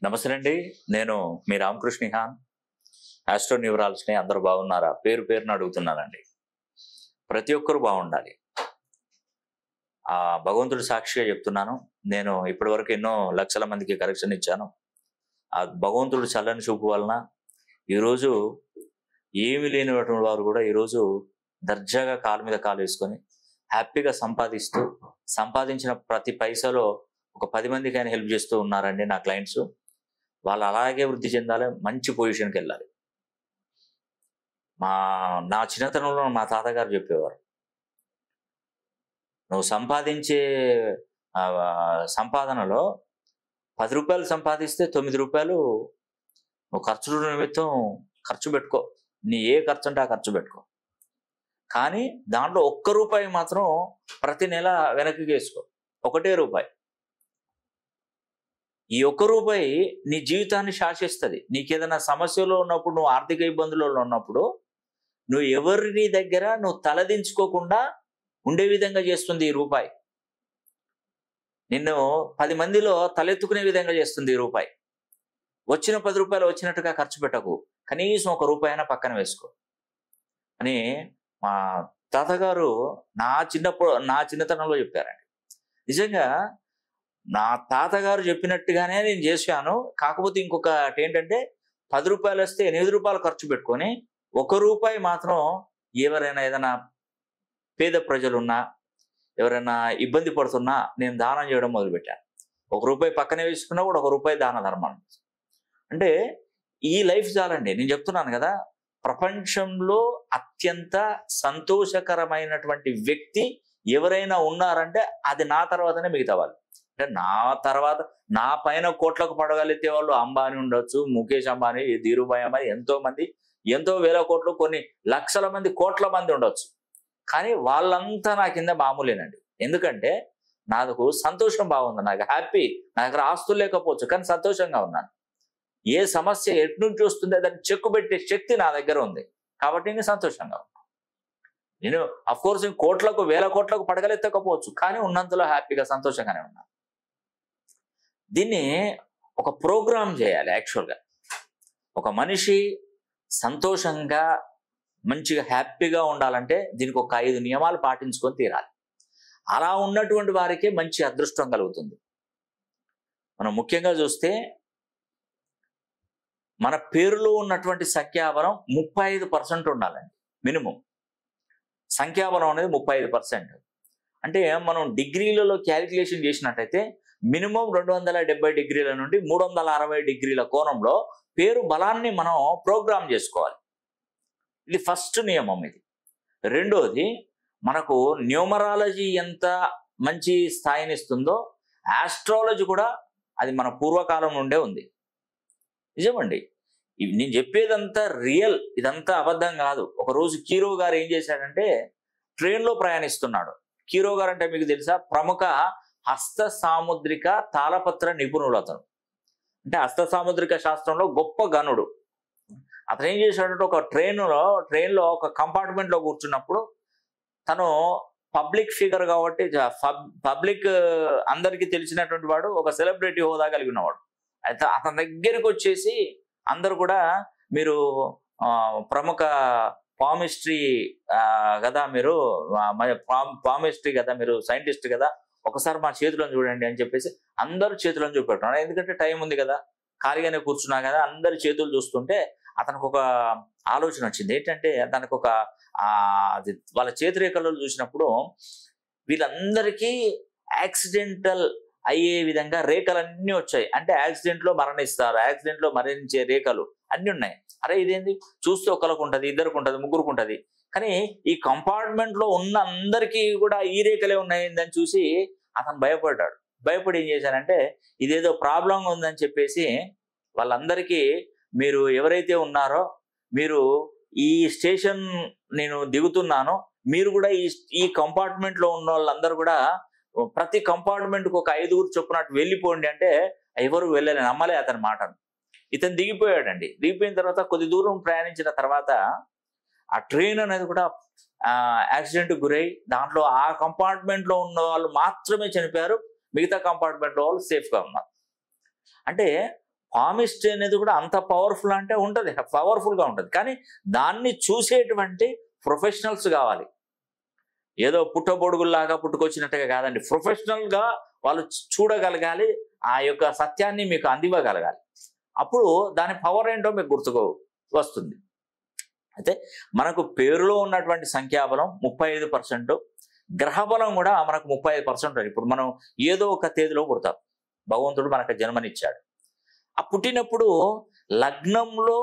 నమస్తే అండి. నేను మీ రామకృష్ణిహాన్, ఆస్ట్రో న్యూమరాలజీని. అందరూ బాగున్నారా? పేరు పేరున అడుగుతున్నానండి. ప్రతి ఒక్కరు బాగుండాలి. భగవంతుడు సాక్షిగా చెప్తున్నాను. నేను ఇప్పటివరకు ఎన్నో లక్షల మందికి కరెక్షన్ ఇచ్చాను. ఆ భగవంతుడు చల్లని చూపు వలన ఈరోజు ఏమీ లేనటువంటి వారు కూడా ఈరోజు దర్జాగా కాలు మీద కాలు వేసుకొని హ్యాపీగా సంపాదిస్తూ, సంపాదించిన ప్రతి పైసలో ఒక 10 మందికైనా హెల్ప్ చేస్తూ ఉన్నారండి నా క్లయింట్స్. వాళ్ళు అలాగే వృద్ధి చెందాలి, మంచి పొజిషన్కి వెళ్ళాలి. నా చిన్నతనంలో మా తాతగారు చెప్పేవారు, నువ్వు సంపాదించే సంపాదనలో 10 రూపాయలు సంపాదిస్తే 9 రూపాయలు నువ్వు ఖర్చుల నిమిత్తం ఖర్చు పెట్టుకో. నీ ఏ ఖర్చు అంటే ఆ ఖర్చు పెట్టుకో, కానీ దాంట్లో 1 రూపాయి మాత్రం ప్రతి నెల వెనక్కి వేసుకో. 1 రూపాయి. ఈ 1 రూపాయి నీ జీవితాన్ని శాసిస్తుంది. నీకేదైనా సమస్యలో ఉన్నప్పుడు, నువ్వు ఆర్థిక ఇబ్బందులలో ఉన్నప్పుడు, నువ్వు ఎవరి దగ్గర నువ్వు తలదించుకోకుండా ఉండే విధంగా చేస్తుంది ఈ రూపాయి. నిన్ను 10 మందిలో తలెత్తుకునే విధంగా చేస్తుంది ఈ రూపాయి. వచ్చిన 10 రూపాయలు వచ్చినట్టుగా ఖర్చు పెట్టకు, కనీసం 1 రూపాయి అయినా పక్కన వేసుకో అని మా తాతగారు నా చిన్నతనంలో చెప్పారండి. నిజంగా నా తాతగారు చెప్పినట్టుగానే నేను చేశాను. కాకపోతే ఇంకొకటి ఏంటంటే, 10 రూపాయలు వస్తే 8 రూపాయలు ఖర్చు పెట్టుకొని 1 రూపాయి మాత్రం ఎవరైనా ఏదైనా పేద ప్రజలున్నా, ఎవరైనా ఇబ్బంది పడుతున్నా నేను దానం చేయడం మొదలుపెట్టాను. 1 రూపాయి పక్కనే వేసుకున్నా కూడా 1 రూపాయి దాన ధర్మం. అంటే ఈ లైఫ్ చాలండి. నేను చెప్తున్నాను కదా, ప్రపంచంలో అత్యంత సంతోషకరమైనటువంటి వ్యక్తి ఎవరైనా ఉన్నారంటే అది నా తర్వాతనే మిగతా వాళ్ళు. అంటే నా తర్వాత నా పైన కోట్లకు పడగలిగే వాళ్ళు అంబానీ ఉండొచ్చు, ముఖేష్ అంబానీ, ధీరుభాయ్ అంబానీ, ఎంతో మంది, ఎంతో వేల కోట్లు, కొన్ని లక్షల మంది, కోట్ల మంది ఉండొచ్చు. కానీ వాళ్ళంతా నా కింద మామూలేనండి. ఎందుకంటే నాకు సంతోషం బాగుంది, నాకు హ్యాపీ. నా దగ్గర ఆస్తులు లేకపోవచ్చు కానీ సంతోషంగా ఉన్నాను. ఏ సమస్య ఎటు నుంచి వస్తుందో దాన్ని చెక్కు పెట్టే శక్తి నా దగ్గర ఉంది కాబట్టి నేను సంతోషంగా ఉన్నాను. నేను అఫ్కోర్స్ కోట్లకు, వేల కోట్లకు పడగలెత్తకపోవచ్చు కానీ ఉన్నంతలో హ్యాపీగా సంతోషంగానే ఉన్నాను. దీన్ని ఒక ప్రోగ్రామ్ చేయాలి. యాక్చువల్గా ఒక మనిషి సంతోషంగా మంచిగా హ్యాపీగా ఉండాలంటే దీనికి ఒక 5 నియమాలు పాటించుకొని తీరాలి. అలా ఉన్నటువంటి వారికి మంచి అదృష్టం కలుగుతుంది. మనం ముఖ్యంగా చూస్తే మన పేరులో ఉన్నటువంటి సంఖ్యాబలం 35% ఉండాలండి మినిమం. సంఖ్యాబలం అనేది 35%. అంటే మనం డిగ్రీలలో క్యాలిక్యులేషన్ చేసినట్టయితే మినిమం 270 డిగ్రీల నుండి 360 డిగ్రీల కోణంలో పేరు బలాన్ని మనం ప్రోగ్రామ్ చేసుకోవాలి. ఇది ఫస్ట్ నియమం. ఇది రెండోది, మనకు న్యూమరాలజీ ఎంత మంచి స్థాయిని ఇస్తుందో ఆస్ట్రాలజీ కూడా అది మన పూర్వకాలం నుండే ఉంది. నిజమండి, నేను చెప్పేదంతా రియల్, ఇదంతా అబద్ధం కాదు. ఒకరోజు కీరో గారు ఏం చేశాడంటే, ట్రైన్లో ప్రయాణిస్తున్నాడు. కీరో గారు అంటే మీకు తెలుసా? ప్రముఖ హస్త సాముద్రిక తాళపత్ర నిపుణుడు అతను. అంటే హస్త సాముద్రిక శాస్త్రంలో గొప్ప గనుడు. అతను ఏం చేశాడంటే, ఒక ట్రైన్లో ఒక కంపార్ట్మెంట్లో కూర్చున్నప్పుడు, తను పబ్లిక్ ఫిగర్ కాబట్టి, పబ్లిక్ అందరికీ తెలిసినటువంటి వాడు, ఒక సెలబ్రిటీ హోదా కలిగి ఉన్నవాడు. అయితే అతని దగ్గరికి వచ్చేసి అందరు కూడా, మీరు ప్రముఖ పామిస్ట్రీ కదా, మీరు పామిస్ట్రీ కదా, మీరు సైంటిస్ట్ కదా, ఒకసారి మా చేతులను చూడండి అని చెప్పేసి అందరు చేతులను చూపెట్టాడు. ఎందుకంటే టైం ఉంది కదా, ఖాళీగానే కూర్చున్నా కదా, అందరి చేతులు చూస్తుంటే అతనికి ఒక ఆలోచన వచ్చింది. ఏంటంటే దానికి ఒక వాళ్ళ చేతిరేఖలు చూసినప్పుడు వీళ్ళందరికీ యాక్సిడెంటల్ అయ్యే విధంగా రేఖలన్నీ వచ్చాయి. అంటే యాక్సిడెంట్లో మరణిస్తారు, యాక్సిడెంట్లో మరణించే రేఖలు అన్నీ ఉన్నాయి. అరే ఇదేంది, చూస్తే ఒకరికి ఉంటుంది, ఇద్దరికి ఉంటుంది, ముగ్గురికి ఉంటుంది, కానీ ఈ కంపార్ట్మెంట్లో ఉన్న అందరికీ కూడా ఈ రేఖలే ఉన్నాయని చూసి అతను భయపడ్డాడు. భయపడి ఏం చేశానంటే, ఇదేదో ప్రాబ్లం ఉందని చెప్పేసి వాళ్ళందరికీ, మీరు ఎవరైతే ఉన్నారో, మీరు ఈ స్టేషన్ నేను దిగుతున్నానో, మీరు కూడా ఈ కంపార్ట్మెంట్లో ఉన్న వాళ్ళందరూ కూడా ప్రతి కంపార్ట్మెంట్కి ఒక 5గురు చొప్పునట్టు వెళ్ళిపోండి అంటే ఎవరు వెళ్ళలే, నమ్మలే అతని మాటను. ఇతను దిగిపోయాడండి. దిగిపోయిన తర్వాత కొద్ది దూరం ప్రయాణించిన తర్వాత ఆ ట్రైన్ అనేది కూడా యాక్సిడెంట్కి గురై దాంట్లో ఆ కంపార్ట్మెంట్లో ఉన్న వాళ్ళు మాత్రమే చనిపోయారు, మిగతా కంపార్ట్మెంట్లో వాళ్ళు సేఫ్గా ఉన్నారు. అంటే పామిస్ట్రీ అనేది కూడా అంత పవర్ఫుల్ అంటే ఉంటుంది, పవర్ఫుల్గా ఉంటుంది. కానీ దాన్ని చూసేటువంటి ప్రొఫెషనల్స్ కావాలి. ఏదో పుట్టబొడుగుల్లాగా పుట్టుకొచ్చినట్టుగా కాదండి, ప్రొఫెషనల్గా వాళ్ళు చూడగలగాలి, ఆ యొక్క సత్యాన్ని మీకు అందివ్వగలగాలి. అప్పుడు దాని పవర్ ఏంటో మీకు గుర్తుకు వస్తుంది. అయితే మనకు పేరులో ఉన్నటువంటి సంఖ్యాబలం 35%, గ్రహబలం కూడా మనకు 35% ఉంటుంది. ఇప్పుడు మనం ఏదో ఒక తేదీలో పుడతాం, భగవంతుడు మనకు జన్మనిచ్చాడు. ఆ పుట్టినప్పుడు లగ్నంలో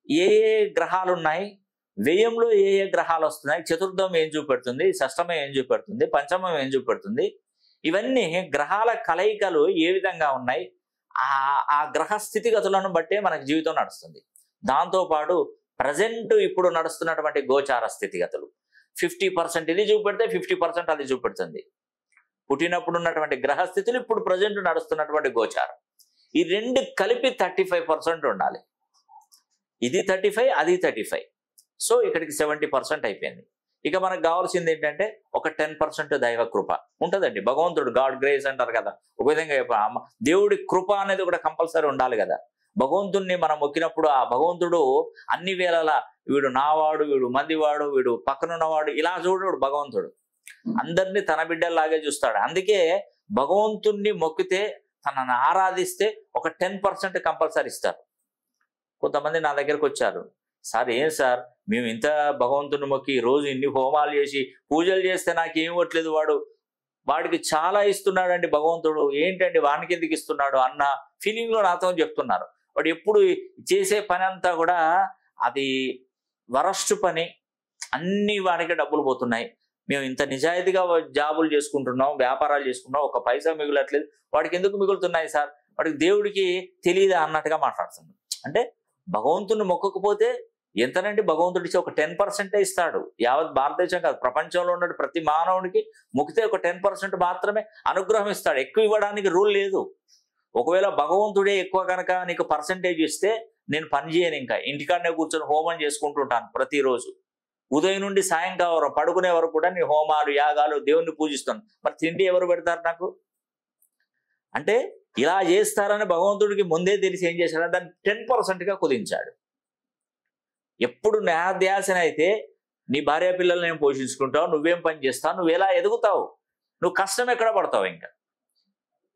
ఏ ఏ గ్రహాలు ఉన్నాయి, వ్యయంలో ఏ ఏ గ్రహాలు వస్తున్నాయి, చతుర్థం ఏం చూపెడుతుంది, షష్టమం ఏం చూపెడుతుంది, పంచమం ఏం చూపెడుతుంది, ఇవన్నీ గ్రహాల కలయికలు ఏ విధంగా ఉన్నాయి, ఆ గ్రహ స్థితిగతులను బట్టే మనకు జీవితం నడుస్తుంది. దాంతోపాటు ప్రజెంట్ ఇప్పుడు నడుస్తున్నటువంటి గోచార స్థితిగతులు 50% ఇది చూపెడితే 50% అది చూపెడుతుంది. పుట్టినప్పుడు ఉన్నటువంటి గ్రహ స్థితులు, ఇప్పుడు ప్రజెంట్ నడుస్తున్నటువంటి గోచారం, ఈ రెండు కలిపి 35% ఉండాలి. ఇది 35, అది 35. సో ఇక్కడికి 70% అయిపోయింది. ఇక మనకు కావాల్సింది ఏంటంటే ఒక 10% దైవ కృప ఉంటుందండి. భగవంతుడు గాడ్ గ్రేస్ అంటారు కదా, ఒక విధంగా దేవుడి కృప అనేది కూడా కంపల్సరీ ఉండాలి కదా. భగవంతుడిని మనం మొక్కినప్పుడు ఆ భగవంతుడు అన్ని వేళలా వీడు నావాడు, వీడు మందివాడు, వీడు పక్కనున్నవాడు ఇలా చూడడు. భగవంతుడు అందరినీ తన బిడ్డల్లాగే చూస్తాడు. అందుకే భగవంతుణ్ణి మొక్కితే, తనను ఆరాధిస్తే ఒక 10% కంపల్సరీ ఇస్తారు. కొంతమంది నా దగ్గరకు వచ్చారు, సార్ ఏం సార్ మేము ఇంత భగవంతుని మొక్కి రోజు ఇన్ని హోమాలు చేసి పూజలు చేస్తే నాకేం ఇవ్వట్లేదు, వాడికి చాలా ఇస్తున్నాడండి భగవంతుడు, ఏంటండి వానికి ఎందుకు ఇస్తున్నాడు అన్న ఫీలింగ్లో నాతో చెప్తున్నారు. వాడు ఎప్పుడు చేసే పని అంతా కూడా అది వరస్ట్ పని, అన్ని వాడికి డబ్బులు పోతున్నాయి, మేము ఇంత నిజాయితీగా జాబులు చేసుకుంటున్నాం, వ్యాపారాలు చేసుకుంటున్నాం, ఒక పైసా మిగులట్లేదు, వాడికి ఎందుకు మిగులుతున్నాయి సార్, వాడికి దేవుడికి తెలియదా అన్నట్టుగా మాట్లాడుతున్నాడు. అంటే భగవంతుని మొక్కకపోతే ఎంతనండి, భగవంతుడికి ఒక 10% ఇస్తాడు. యావత్ భారతదేశం కాదు, ప్రపంచంలో ఉన్న ప్రతి మానవుడికి మొక్కితే ఒక 10% మాత్రమే అనుగ్రహం ఇస్తాడు. ఎక్కువ ఇవ్వడానికి రూల్ లేదు. ఒకవేళ భగవంతుడే ఎక్కువ కనుక నీకు పర్సంటేజ్ ఇస్తే నేను పని చేయను, ఇంకా ఇంటికాడనే కూర్చొని హోమం చేసుకుంటుంటాను ప్రతిరోజు. ఉదయం నుండి సాయంకాలం పడుకునే వరకు కూడా నీ హోమాలు యాగాలు దేవుణ్ణి పూజిస్తాను. మరి తిండి ఎవరు పెడతారు నాకు? అంటే ఇలా చేస్తారని భగవంతుడికి ముందే తెలిసి ఏం చేశాడు, దాన్ని 10%గా కుదించాడు. ఎప్పుడు నా ధ్యాసన అయితే నీ భార్య పిల్లల్ని ఏం పోషించుకుంటావు, నువ్వేం పని చేస్తావు, నువ్వు ఎలా ఎదుగుతావు, నువ్వు కష్టం ఎక్కడ పడతావు ఇంకా.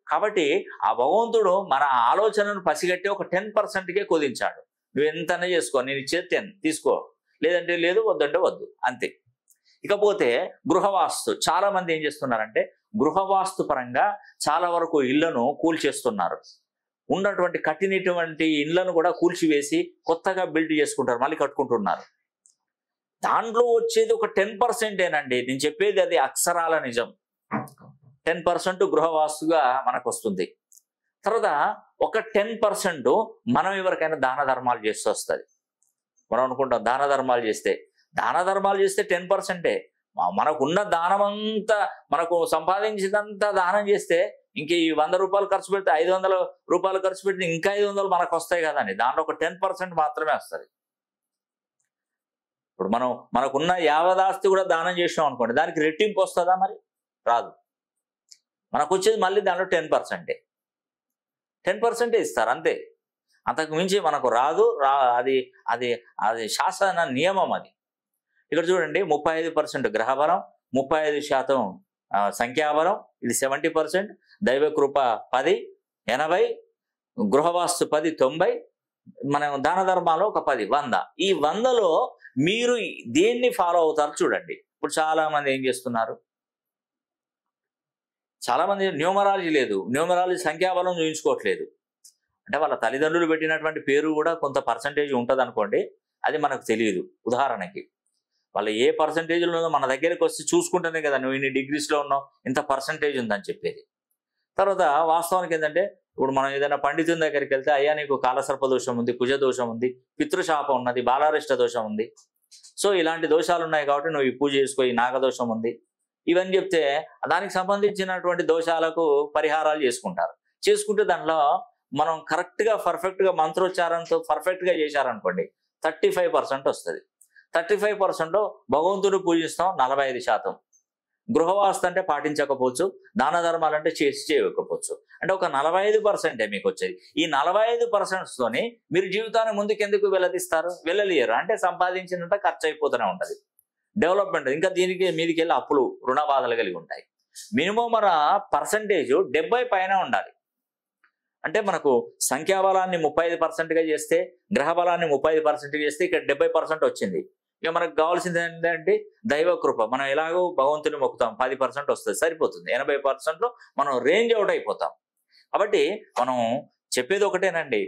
కాబట్టి ఆ భగవంతుడు మన ఆలోచనను పసిగట్టి ఒక 10%కే కుదించాడు. నువ్వు ఎంతనే చేసుకో, నేను ఇచ్చేది 10 తీసుకో, లేదంటే లేదు, వద్దంటే వద్దు, అంతే. ఇకపోతే గృహవాస్తు, చాలా మంది ఏం చేస్తున్నారంటే గృహవాస్తు పరంగా చాలా వరకు ఇళ్లను కూల్చేస్తున్నారు. ఉన్నటువంటి కట్టినటువంటి ఇళ్లను కూడా కూల్చివేసి కొత్తగా బిల్డ్ చేసుకుంటారు, మళ్ళీ కట్టుకుంటున్నారు. దాంట్లో వచ్చేది ఒక 10%ఏనండి. నేను చెప్పేది అది అక్షరాల నిజం. 10% గృహవాస్తుగా మనకు వస్తుంది. తర్వాత ఒక 10% మనం ఎవరికైనా దాన ధర్మాలు చేస్తూ వస్తుంది. మనం అనుకుంటాం దాన ధర్మాలు చేస్తే 10%. మనకున్న దానమంతా, మనకు సంపాదించినంతా దానం చేస్తే ఇంక ఈ 100 రూపాయలు ఖర్చు పెడితే 500 రూపాయలు ఖర్చు పెడితే ఇంకా 500 మనకు వస్తాయి కదండి. దాంట్లో ఒక 10% మాత్రమే వస్తుంది. ఇప్పుడు మనకున్న యావదాస్తి కూడా దానం చేసినాం అనుకోండి, దానికి రెట్టింపు వస్తుందా? మరి రాదు. మనకు వచ్చేది మళ్ళీ దాంట్లో 10%. 10% ఇస్తారు అంతే, అంతకు మించి మనకు రాదు. అది అది అది శాసన నియమం అది. ఇక్కడ చూడండి, 35% గ్రహబలం, 35% సంఖ్యాబలం, ఇది 70%, దైవకృప 10, 80, గృహవాస్తు 10, 90, మనం దాన ధర్మాలు ఒక 10, 100. ఈ 100లో మీరు దేన్ని ఫాలో అవుతారు చూడండి. ఇప్పుడు చాలా మంది ఏం చేస్తున్నారు, చాలా మంది న్యూమరాలజీ లేదు, న్యూమరాలజీ సంఖ్యాబలం చూపించుకోవట్లేదు. అంటే వాళ్ళ తల్లిదండ్రులు పెట్టినటువంటి పేరు కూడా కొంత పర్సంటేజ్ ఉంటుంది అనుకోండి, అది మనకు తెలియదు. ఉదాహరణకి వాళ్ళు ఏ పర్సంటేజ్లో ఉన్నదో మన దగ్గరికి వచ్చి చూసుకుంటేనే కదా నువ్వు ఇన్ని డిగ్రీస్లో ఉన్నావు, ఇంత పర్సంటేజ్ ఉందని చెప్పేది. తర్వాత వాస్తవానికి ఏంటంటే, ఇప్పుడు మనం ఏదైనా పండితుని దగ్గరికి వెళ్తే, అయ్యా నీకు కాలసర్ప దోషం ఉంది, కుజ దోషం ఉంది, పితృశాపం ఉన్నది, బాలారిష్ట దోషం ఉంది, సో ఇలాంటి దోషాలు ఉన్నాయి కాబట్టి నువ్వు ఈ పూజ చేసుకో, ఈ నాగదోషం ఉంది, ఇవన్నీ చెప్తే దానికి సంబంధించినటువంటి దోషాలకు పరిహారాలు చేసుకుంటే దాంట్లో మనం కరెక్ట్గా పర్ఫెక్ట్గా మంత్రోచ్చారంతో పర్ఫెక్ట్గా చేశారనుకోండి 35% వస్తుంది. 35%లో భగవంతుడు పూజిస్తాం 45%. గృహవాస్తు అంటే పాటించకపోవచ్చు, దాన ధర్మాలు అంటే చేయకపోవచ్చు. అంటే ఒక 45% మీకు వచ్చేది. ఈ 45%తోని మీరు జీవితాన్ని ముందుకెందుకు వెళ్ళదీస్తారు? వెళ్ళలేరు. అంటే సంపాదించినంత ఖర్చు అయిపోతూనే ఉంటుంది. డెవలప్మెంట్ ఇంకా దీనికి మీదికి వెళ్ళి అప్పులు రుణ బాధలు కలిగి ఉంటాయి. మినిమం మన పర్సంటేజ్ 70 పైన ఉండాలి. అంటే మనకు సంఖ్యాబలాన్ని 35%గా చేస్తే, గ్రహ బలాన్ని 35% చేస్తే ఇక్కడ 70% వచ్చింది. ఇక మనకు కావాల్సింది ఏంటంటే దైవ కృప. మనం ఎలాగో భగవంతుని మొక్కుతాం, 10% వస్తుంది, సరిపోతుంది. 80%లో మనం రేంజ్ అవుట్ అయిపోతాం. కాబట్టి మనం చెప్పేది ఒకటేనండి,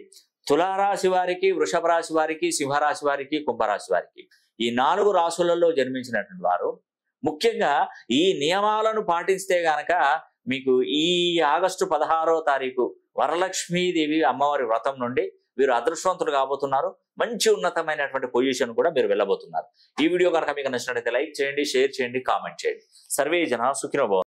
తులారాశి వారికి, వృషభ రాశి వారికి, సింహరాశి వారికి, కుంభరాశి వారికి, ఈ 4 రాశులలో జన్మించినటువంటి వారు ముఖ్యంగా ఈ నియమాలను పాటిస్తే గనక మీకు ఈ ఆగస్టు 16వ తారీఖు వరలక్ష్మీదేవి అమ్మవారి వ్రతం నుండి వీరు అదృష్టవంతులు కాబోతున్నారు. మంచి ఉన్నతమైనటువంటి పొజిషన్ కూడా మీరు వెళ్ళబోతున్నారు. ఈ వీడియో కనుక మీకు నచ్చినట్లయితే లైక్ చేయండి, షేర్ చేయండి, కామెంట్ చేయండి. సర్వే జన సుఖినో భవంతు.